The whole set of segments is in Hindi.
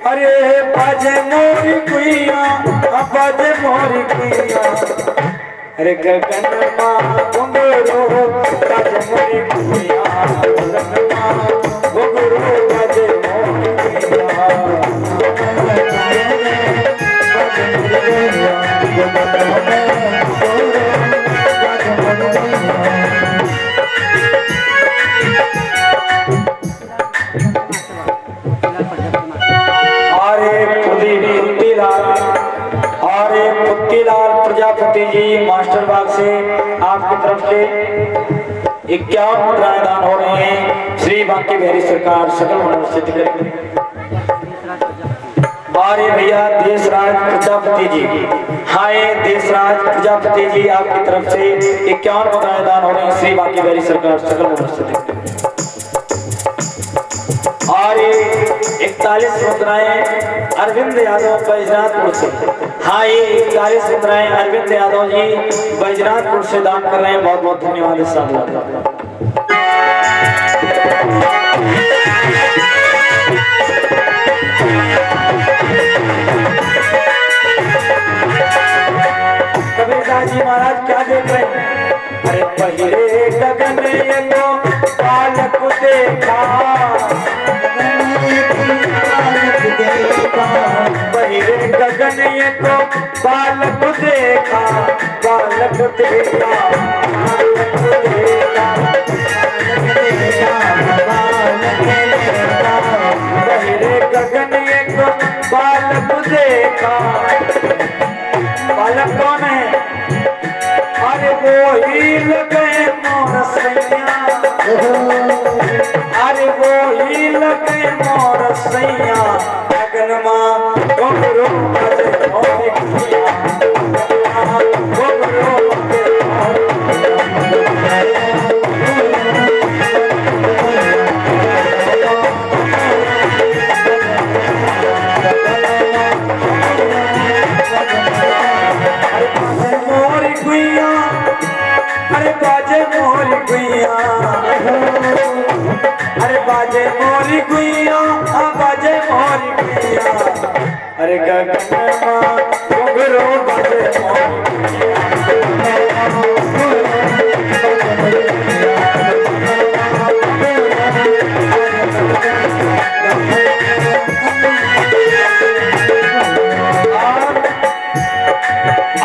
अरे बाजे मोरी कुइया बाजे मोरी कुइया अरे गगन माँ घुंघरू बाजे मोरी कुइया गगन माँ घुंघरू बाजे मोरी कुइया प्रजापति जी मास्टर बाग से आपकी तरफ से 51 मुद्राएं दान हो रहे हैं। श्री बांके बिहारी सरकार सकल मनोरथ सिद्ध करेंगे। अरे भैया देशराज प्रजापति जी, हाय देशराज प्रजापति जी आपकी तरफ से 51 मुद्राएं दान हो रहे हैं। श्री बांके बिहारी सरकार सकल मनोरथ सिद्ध करेंगे। और 41 मुद्राएं अरविंद यादव बैजनाथपुर से, हाँ ये 41 मुद्राएं अरविंद यादव जी बैजनाथपुर से दान कर रहे हैं। बहुत बहुत धन्यवाद इस साथ। कबीरदास जी महाराज क्या देख रहे हैं? अरे पहिले गगन एको बालक देखा, पहिले गगन एको बालक देखा, बालक देखा, पहिले गगन एको बालक देखा। बालक कौन है? अरे वो ही लगे मोर सैया, अरे वो ही लगे मोर सैया गगन माँ घुंघरू बाजे मोरी कुइया, घुंघरू बाजे मोरी कुइया, अरे बाजे मोरी कुइया, अरे बाजे मोरी कुइया, बाजे मोरी कुइया, अरे गगन माँ घुंघरू बाजे मोरी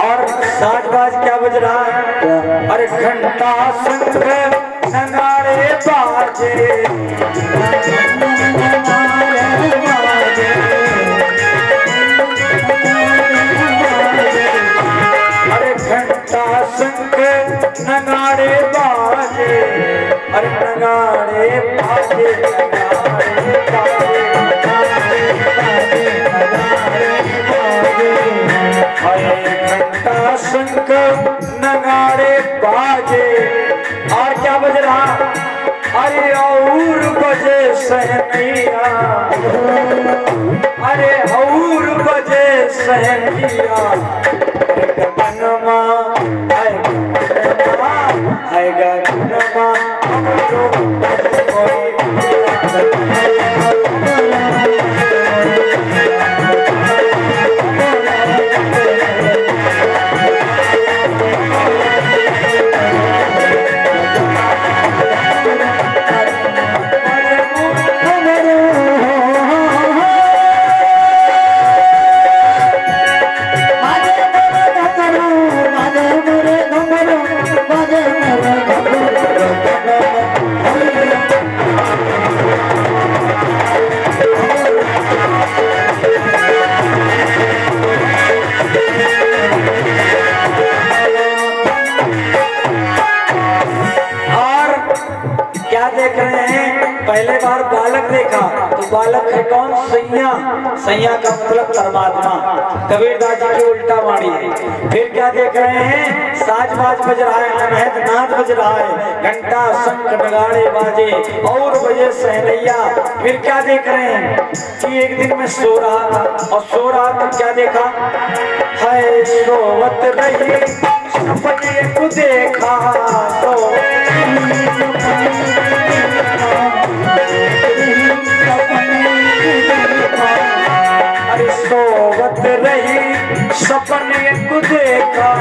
और साजबाज क्या बज रहा है? अरे घंटा शंख नगाड़े बाजे, अरे घंटा शंख नगाड़े बाजे, अरे नगाड़े बाजे, नगाड़े बाजे, अरे घंटा शंख नगाड़े बाजे। और क्या बज रहा? अरे और बजे सहनिया, अरे और बजे सहनिया, गगन माँ आएगा गगन माँ पहले बार बालक देखा तो बालक है कौन? सैया। सैया का मतलब परमात्मा। कबीरदास जी की उल्टा वाणी है। फिर क्या देख रहे हैं? साजबाज बज रहा है, अनहद नाद बज रहा है, घंटा शंख नगाड़े बाजे और बजे सहनैया। फिर क्या देख रहे हैं कि एक दिन में सो रहा था और सो रहा तो क्या देखा? है सोवत रही सपने को देखा, रही सपने को देखा,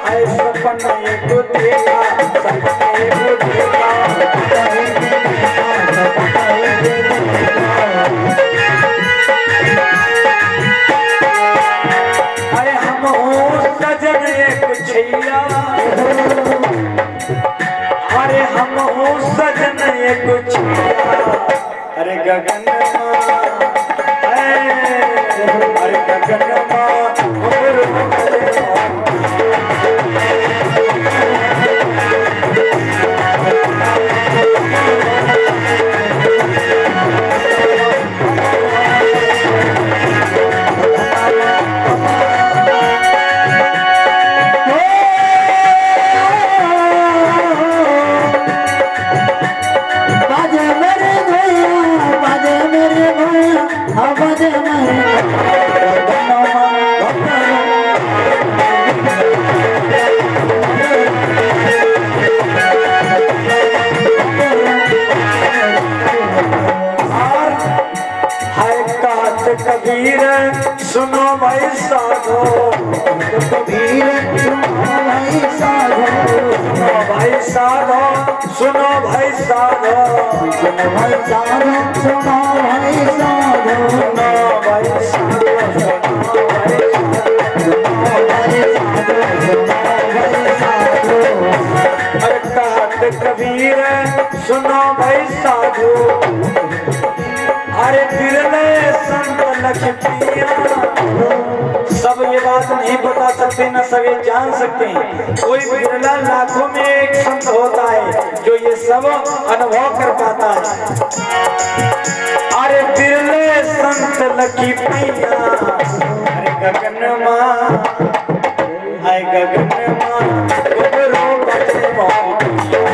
है सपने को देखा, सपने को देखा। अरे हम हो सजन एक छैया, अरे हम हो सजन एक छैया। अरे गगन अरे गगन कबीर सुनो भाई साधो, कबीर सुनो भाई साधो, सुनो भाई साधो, सुनो भाई साधो, सुनो भाई साधो, सुनो भाई साधो, सुनो भाई साधो, सुनो भाई साधो। अरे कहत कबीर सुनो भाई साधो, अरे बिरले संत लक्ष्मिया। सब ये बात नहीं बता सकते, न सब ये जान सकते हैं। कोई बिरला लाखों में एक संत होता है जो ये सब अनुभव कर पाता है। अरे बिरले संत लक्ष्मिया, अरे गगन माँ, हाय गगन माँ, गुबरो बचे मोहिया।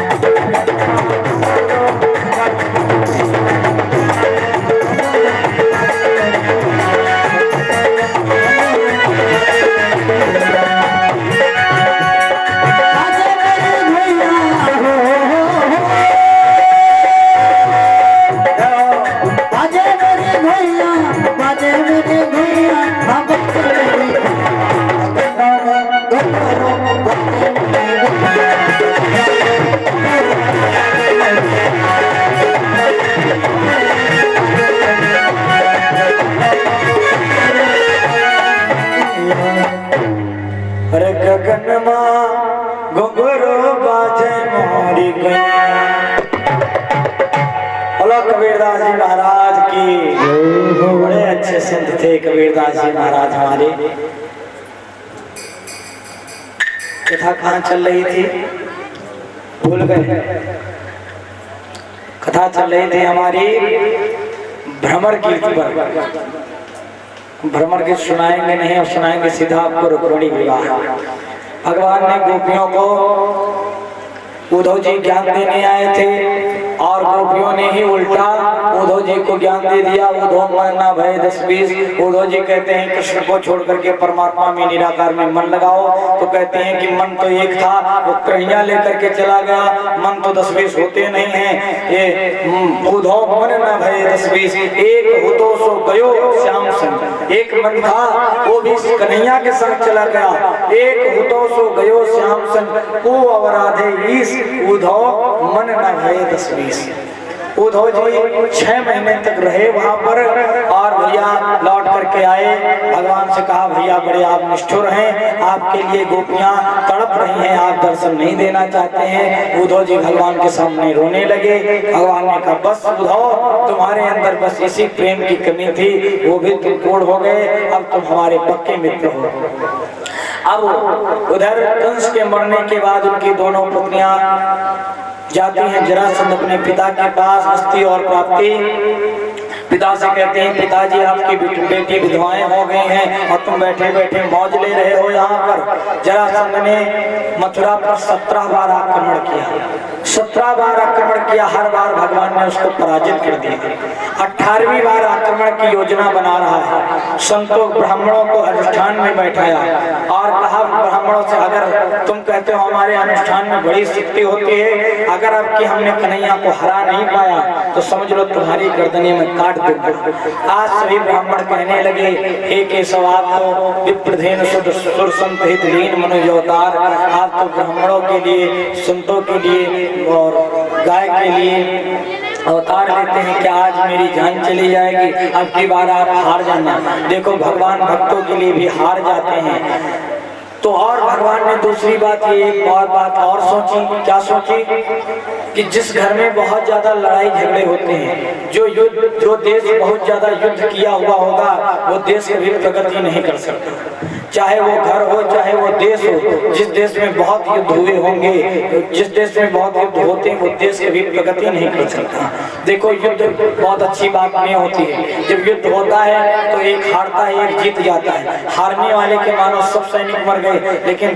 अरे गगन माँ घुंघरू बाजे मोरी गैया। बोलो कबीरदास जी महाराज की। बड़े अच्छे संत थे कबीरदास जी महाराज हमारे। कथा कहाँ चल रही थी भूल गए। कथा चल रही थी हमारी भ्रमर कीर्ति पर। भ्रमर गीत सुनाएंगे नहीं और सुनाएंगे सीधा आपको रुक्मिणी विवाह। भगवान ने गोपियों को उद्धव जी ज्ञान देने आए थे और गोपियों ने ही उल्टा उद्धव जी को ज्ञान दे दिया। उद्धव मन ना भय 10-20। उद्धव जी कहते हैं कृष्ण को छोड़ करके परमात्मा में निराकार में मन लगाओ, तो कहते हैं कि मन तो एक था, वो कहिया लेकर के चला गया। मन तो 10-20 होते नहीं है। ये उद्धव मन ना भय 10-20। एक हो सो गयो श्याम संग। एक मन था वो भी कन्हैया के संग चला गया। एक हो सो गयो श्याम संग को अवराधे ईश। उद्धव मन न भय 10-20। उद्धव जी 6 महीने तक रहे वहां पर और भैया लौट करके आए। भगवान से कहा भैया बड़े आप निष्ठुर हैं, आपके लिए गोपियां तड़प रही हैं, आप दर्शन नहीं देना चाहते हैं। उद्धव जी भगवान के सामने रोने लगे। भगवान ने कहा बस उद्धव तुम्हारे अंदर बस इसी प्रेम की कमी थी, वो भी तुम पूर्ण हो गए, अब तुम हमारे पक्के मित्र हो। अब उधर कंस के मरने के बाद उनकी दोनों पत्नियां जाती हैं जरासंध अपने पिता के पास अस्थि और प्राप्ति। पिता से कहते हैं पिताजी आपकी बेटी विधवाएं हो गई हैं और तुम बैठे बैठे मौज ले रहे हो यहाँ पर। जरासंध ने मथुरा पर 17 बार आक्रमण किया। 17 बार आक्रमण किया, हर बार भगवान ने उसको पराजित कर दिया। 18वीं बार आक्रमण की योजना बना रहा है। संतों ब्राह्मणों को अधिष्ठान में बैठाया और कहा ब्राह्मणों से अगर तुम कहते कहते हो हमारे अनुष्ठान में बड़ी शक्ति होती है, अगर आपकी हमने कन्हैया को हरा नहीं पाया तो समझ लो तुम्हारी गर्दने में काट दूंगा। आज सभी ब्राह्मण कहने लगे, हे केशव आप तो विप्रधेन सुर संत हित लीन मनुज अवतार, आप तो ब्राह्मणों के लिए, संतों के लिए और गाय के लिए अवतार लेते हैं, क्या आज मेरी जान चली जाएगी? अब की बार आप हार जाना। देखो भगवान भक्तों के लिए भी हार जाते हैं। तो और भगवान ने दूसरी बात ये एक और बात और सोची, क्या सोची कि जिस घर में बहुत ज्यादा लड़ाई झगड़े होते हैं, जो देश बहुत ज्यादा युद्ध किया हुआ होगा वो देश कभी प्रगति नहीं कर सकता। चाहे वो घर हो चाहे वो देश हो, जिस देश में बहुत युद्ध हुए होंगे, जिस देश में बहुत युद्ध होते हैं वो देश कभी प्रगति नहीं कर सकता। देखो युद्ध बहुत अच्छी बात नहीं होती है। जब युद्ध होता है तो एक हारता है एक जीत जाता है। हारने वाले के मानो सब सैनिक मर गए, लेकिन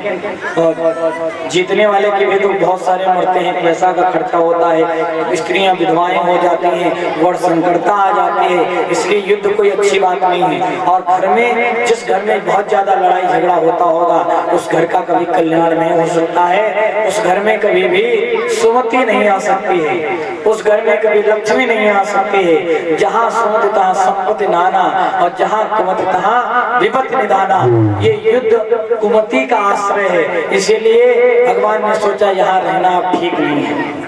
जीतने वाले के भी तो बहुत सारे मरते हैं, पैसा का खर्चा होता है, स्त्रियां विधवाएं हो जाती हैं, वर्ष संकटता आ जाती है। इसलिए युद्ध कोई अच्छी बात नहीं है। और घर में, जिस घर में बहुत ज्यादा लड़ाई झगड़ा होता होगा उस घर का कभी कल्याण नहीं हो सकता है। उस घर में कभी भी सुमति नहीं आ सकती है, उस घर में कभी लक्ष्मी नहीं आ सकती है। जहाँ सुमति तहाँ संपत्ति नाना और जहाँ कुमति तहाँ विपत्ति निदाना। ये युद्ध कुमति का आश्रय है, इसीलिए भगवान ने सोचा यहाँ रहना ठीक नहीं है।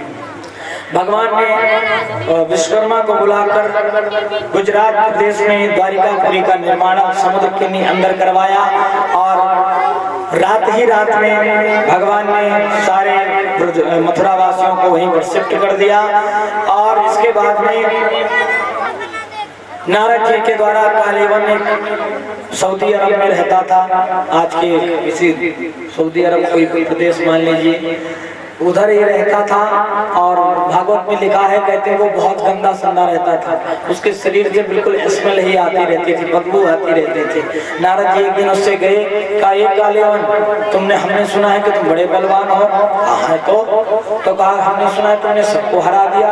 भगवान ने विश्वकर्मा को बुलाकर गुजरात प्रदेश में द्वारिकापुरी का निर्माण समुद्र के अंदर करवाया और रात ही रात में भगवान ने सारे मथुरा वासियों को वहीं पर शिफ्ट कर दिया। और इसके बाद में नारद जी के द्वारा कालीवन एक सऊदी अरब में रहता था, आज के इसी सऊदी अरब कोई प्रदेश मान लीजिए, उधर ही रहता था। और भागवत में लिखा है, कहते हैं वो बहुत गंदा संदा रहता था, उसके शरीर से बिल्कुल स्मेल ही आती रहती थी, बदबू आती रहती थी। नारद जी एक दिन उससे गए, कहा ये कालीवन तुमने, हमने सुना है कि तुम बड़े बलवान हो। हाँ तो कहा हमने सुना है तुमने सबको हरा दिया।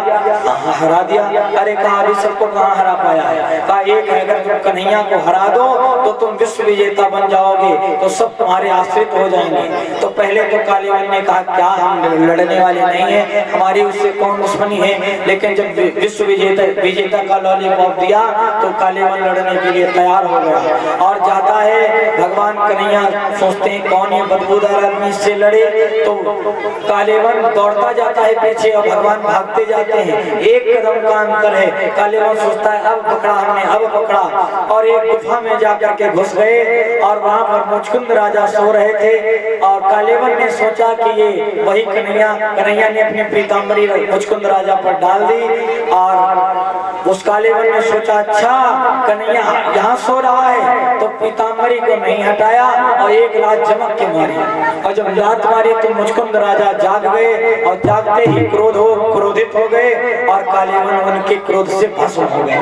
हाँ हरा दिया। अरे कहा अभी सबको कहाँ हरा पाया है? कहा एक है, अगर तुम कन्हैया को हरा दो तो तुम विश्व विजेता बन जाओगे, तो सब तुम्हारे आश्रित हो जाएंगे। तो पहले तो कालीवन ने कहा क्या हम लड़ने वाले नहीं है, हमारी उससे कौन दुश्मनी है। लेकिन जब विश्व विजेता का लॉलीपॉप दिया तो कालीवन लड़ने के लिए तैयार हो गया और जाता है। भगवान कन्हैया सोचते हैं कौन ये बदबूदार आदमी इससे लड़े, तो कालीवन दौड़ता जाता है पीछे और भगवान भागते जाते हैं। एक कदम का अंतर है। कालीवन सोचता है अब पकड़ा हमने, अब पकड़ा। और एक गुफा में जाकर के घुस गए और वहां पर मुचकुंद राजा सो रहे थे। और कालीवन ने सोचा कि ये वही कन्हैया ने अपनी पीताम्बरी मुचकुंद राजा पर डाल दी। और उस कालीवन ने सोचा अच्छा कन्हैया यहाँ सो रहा है, तो पीताम्बरी को नहीं हटाया और एक लात जमक के मारी। और जब लात मारी तो मुचकुंद राजा जाग गए और जागते ही क्रोधित हो गए और कालीवन उनके क्रोध से भस्म हो गए।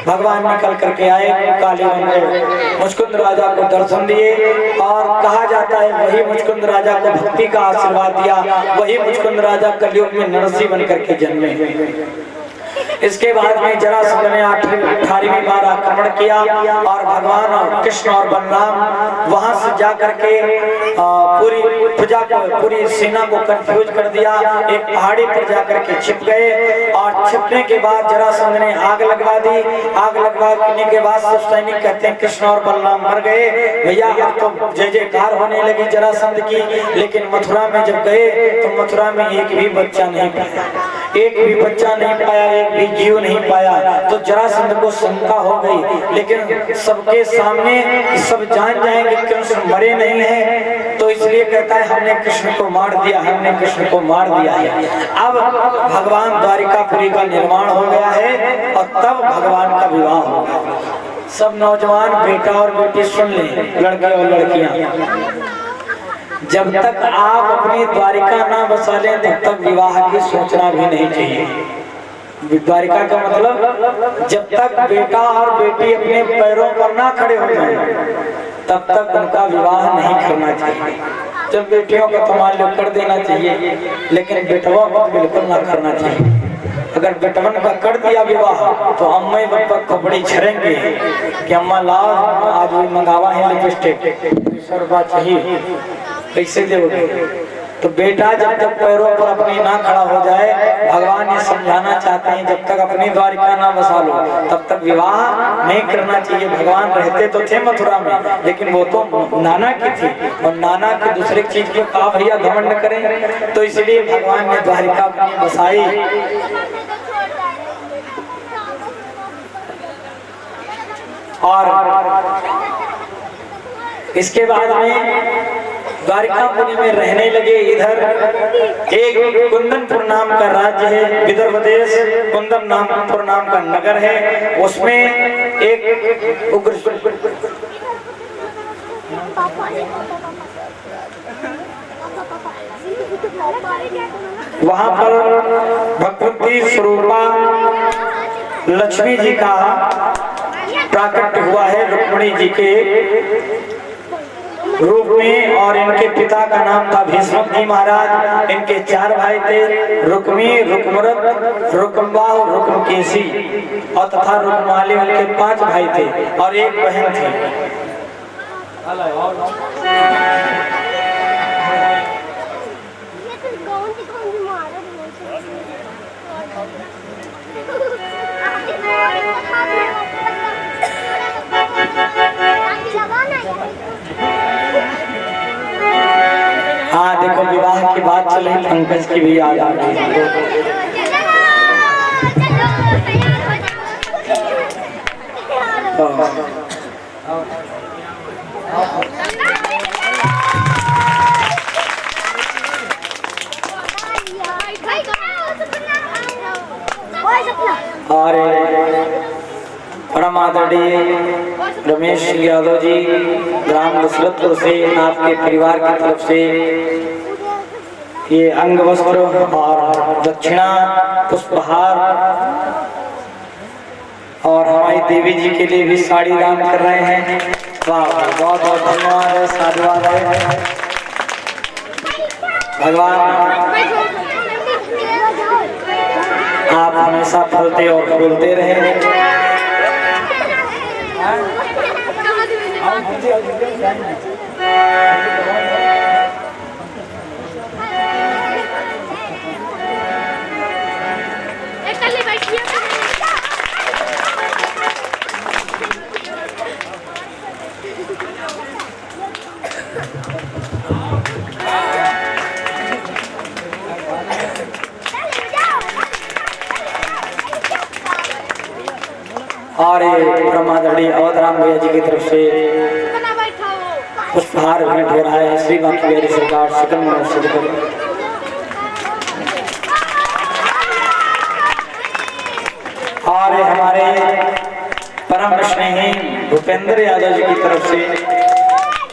भगवान निकल करके आए, कालीवन ने मुचकुंद राजा को दर्शन दिए और कहा जाता है वही मुचकुंद राजा को भक्ति का आशीर्वाद दिया, वही मुचकुंद राजा कलयुग में नरसिंह बन करके जन्मे। इसके बाद में जरासंध ने 18वीं बार आक्रमण किया और भगवान और कृष्ण और बलराम वहां से जाकर के पूरी सेना को कंफ्यूज कर दिया। एक पहाड़ी पर जाकर के छिप गए और छिपने के बाद जरासंध ने आग लगवा दी। आग लगवाने के बाद सब सैनिक कहते हैं कृष्ण और बलराम मर गए। भैया अब तो जय जयकार होने लगी जरासंध की। लेकिन मथुरा में जब गए तो मथुरा में एक भी बच्चा नहीं पाया, एक भी बच्चा नहीं पाया, एक भी जीव नहीं पाया। तो जरासंध को शंका हो गई, लेकिन सबके सामने सब जान जाएंगे कृष्ण मरे नहीं है, तो इसलिए कहता है हमने कृष्ण को मार दिया, हमने कृष्ण को मार दिया है। अब भगवान द्वारिकापुरी का निर्माण हो गया है और तब भगवान का विवाह होगा। सब नौजवान बेटा और बेटी सुन लें, लड़के और लड़कियां, जब तक आप अपनी द्वारिका ना बसा लें तब तक विवाह की सोचना भी नहीं चाहिए। द्वारिका का मतलब जब तक बेटा और बेटी अपने पैरों पर ना खड़े हो जाए तब तक उनका विवाह नहीं करना चाहिए। जब बेटियों को तो मान लो कर देना चाहिए, लेकिन बेटवा को बिल्कुल ना करना चाहिए। अगर बेटवन का कर दिया विवाह तो अम्मा बप्पा कपड़े छरेंगे कि अम्मा लाओ आज भी मंगावा है लिपस्टिक 100 रुपया चाहिए। कैसे दोगे? तो बेटा जब तक पैरों पर अपनी ना खड़ा हो जाए, भगवान ये समझाना चाहते हैं जब तक अपनी द्वारिका ना बसा लो तब तक विवाह नहीं करना चाहिए। भगवान रहते तो थे मथुरा में, लेकिन वो तो नाना की थी और नाना की दूसरे चीज के का भैया घमंड करें, तो इसलिए भगवान ने द्वारिका अपनी बसाई। और इसके बाद में द्वारिकापुरी में रहने लगे। इधर एक कुंदनपुर नाम का राज्य है, विदर्भ देश, कुंदनपुर नाम का नगर है, उसमें एक उग्र वहां पर भगवती स्वरूपा लक्ष्मी जी का प्राकट्य हुआ है रुक्मिणी जी के रूप में, और इनके पिता का नाम था भीष्म जी महाराज। इनके 4 भाई थे, रुक्मी, रुक्मरथ, रुक्मबा और रुक्मकेशी, और तथा रुक्माली। उनके 5 भाई थे और एक बहन थी। हाँ देखो, विवाह की बात चल रही, पंकज की भी याद आ गई। और परम आदरणीय रमेश यादव जी, ग्राम दशरथपुर से आपके परिवार की तरफ से ये अंग वस्त्र और दक्षिणा, पुष्पहार और हमारी देवी जी के लिए भी साड़ी दान कर रहे हैं। वाह, बहुत बहुत धन्यवाद है, साधुवाद है। भगवान आप हमेशा फलते और फूलते रहे। और परमादरणीय अवधराम भैया जी की तरफ से पुष्पहार भेंट हो रहा है। श्री बाकी सरकार सकल मनुष्य को। और हमारे परम स्नेही भूपेंद्र यादव जी की तरफ से,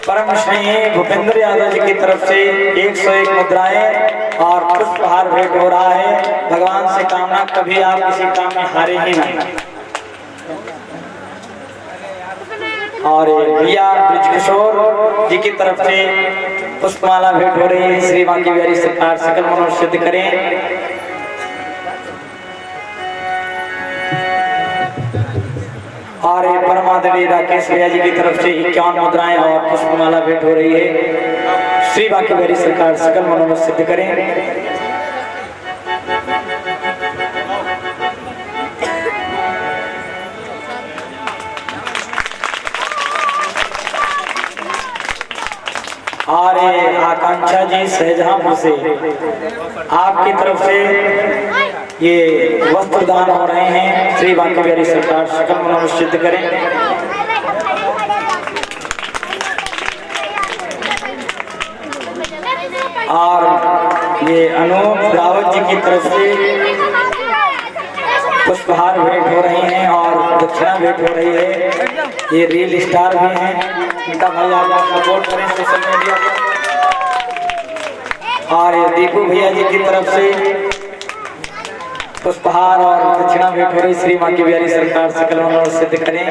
परम स्नेही भूपेंद्र यादव जी की तरफ से 101 मुद्राएं और पुष्पहार भेंट हो रहा है। भगवान से कामना, कभी आप किसी काम में हारे ही नहीं। और भैया ब्रिजकिशोर जी की तरफ से पुष्पमाला भेंट हो रही है। श्री बांकी बिहारी सरकार सकल मनोरथ सिद्ध करें। और परमादरणीय राकेश भैया जी की तरफ से 51 मुद्राएं और पुष्पमाला भेंट हो रही है। श्री बांकी बिहारी सरकार सकल मनोरथ सिद्ध करें। और आकांक्षा जी सहजहांपुर से आपकी तरफ से ये वस्त्र दान हो रहे हैं। श्री बांकी बिहारी सरकार सकल मनोरथ सिद्ध करें। और ये अनूप रावत जी की तरफ से पुष्पहार भेंट हो रही हैं और दक्षिणा भेंट हो रही है। ये रील स्टार भी हैं, इनका भाई आप सपोर्ट करें सोशल मीडिया पर। और ये दीपू भैया जी की तरफ से पुष्पहार और दक्षिणा भेंट हो रही। श्री बांकी बिहारी सरकार सकल मनोरथ सिद्ध करें।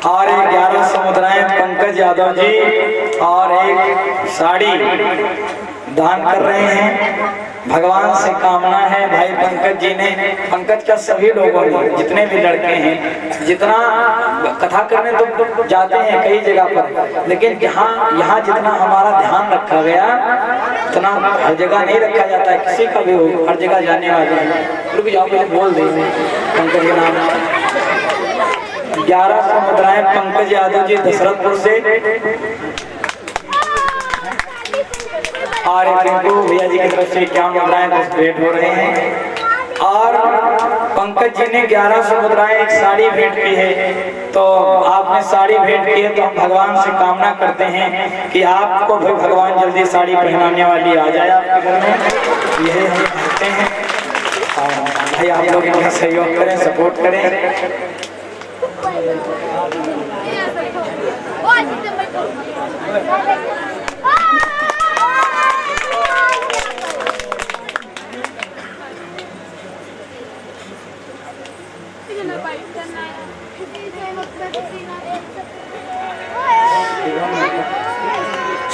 और 1100 मुद्राएं पंकज यादव जी और एक साड़ी दान कर रहे हैं। भगवान से कामना है भाई पंकज जी ने, पंकज का सभी लोगों ने, जितने भी लड़के हैं, जितना कथा करने तो जाते हैं कई जगह पर, लेकिन यहाँ जितना हमारा ध्यान रखा गया उतना हर जगह नहीं रखा जाता है। किसी का भी हो, हर जगह जाने वाले हैं। रुक जाओ, पहले बोल दे पंकज के नाम। 1100 मुद्राएं पंकज यादव जी दशरथपुर से, और पिंकू भैया जी की तरफ से 51 मुद्राएं भेंट हो रहे हैं। और पंकज जी ने 1100 मुद्राएं एक साड़ी भेंट की है। तो आपने साड़ी भेंट की है तो हम भगवान से कामना करते हैं कि आपको भी भगवान जल्दी साड़ी पहनाने वाली आ जाए आपके घर में, यही हम चाहते हैं। और भाई आप लोग इनका सहयोग करें, सपोर्ट करें।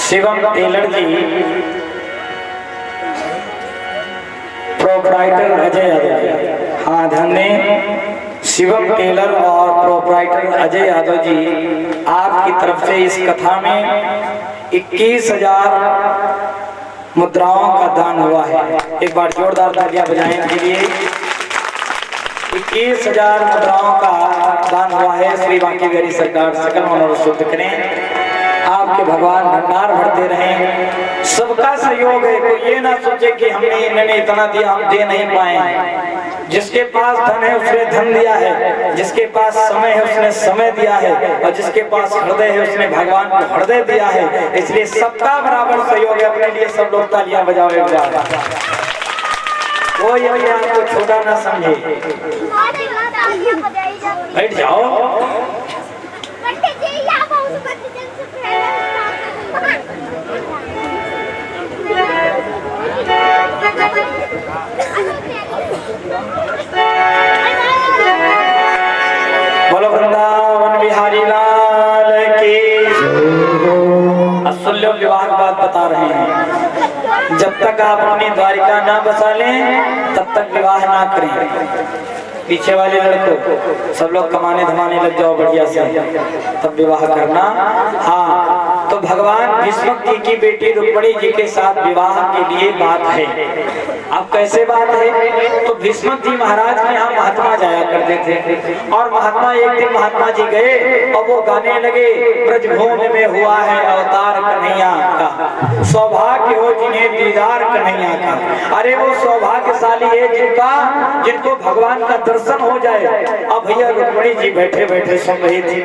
शिवम टेलर जी, प्रोप्राइटर अजय यादव। हाँ, ध्यान दें, शिवम टेलर और प्रोप्राइटर अजय यादव जी आपकी तरफ से इस कथा में 21,000 मुद्राओं का दान हुआ है। एक बार जोरदार तालियां बजाएं इनके लिए। 21,000 मुद्राओं का दान हुआ है। श्री बांकी बिहारी सरकार सकल मनोरथ शुद्ध करें, आपके भगवान भंडार भरते रहें। सबका सहयोग है, कोई ये ना सोचे कि हमने इन्होंने इतना दिया हम दे नहीं पाए। जिसके पास धन है उसने धन दिया है, जिसके पास समय है उसने समय दिया है, और जिसके पास हृदय है उसने भगवान को हृदय दिया है। इसलिए सबका बराबर सहयोग है। अपने लिए सब लोग तालियां बजाओ एक बार। कोई अपने आप को छोटा ना समझे। बैठ जाओ। बोलो वृंदावन बिहारी लाल की। असुल्य विवाह की बात बता रहे हैं। जब तक आप अपनी द्वारिका ना बसा लें तब तक विवाह ना करें। पीछे वाले लड़कों सब लोग कमाने धमाने लग जाओ बढ़िया से, तब विवाह करना। हाँ, तो भगवान भीष्म जी की बेटी रुक्मिणी जी के साथ विवाह के लिए बात है। अब कैसे बात है? तो भीष्म जी महाराज के यहाँ महात्मा जाया करते थे, और महात्मा एक दिन महात्मा जी गए और वो गाने लगे, ब्रजभूमि में हुआ है अवतार कन्हैया का, सौभाग्य हो जिन्हें दीदार कन्हैया का। अरे वो सौभाग्यशाली है जिनको भगवान का दर्शन हो जाए। अब भैया रुक्मिणी जी बैठे बैठे सुन रही थी।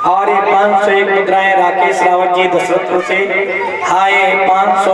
और ये 501 मुद्राएं राकेश रावत जी दशरथपुर से। हाँ, ये 500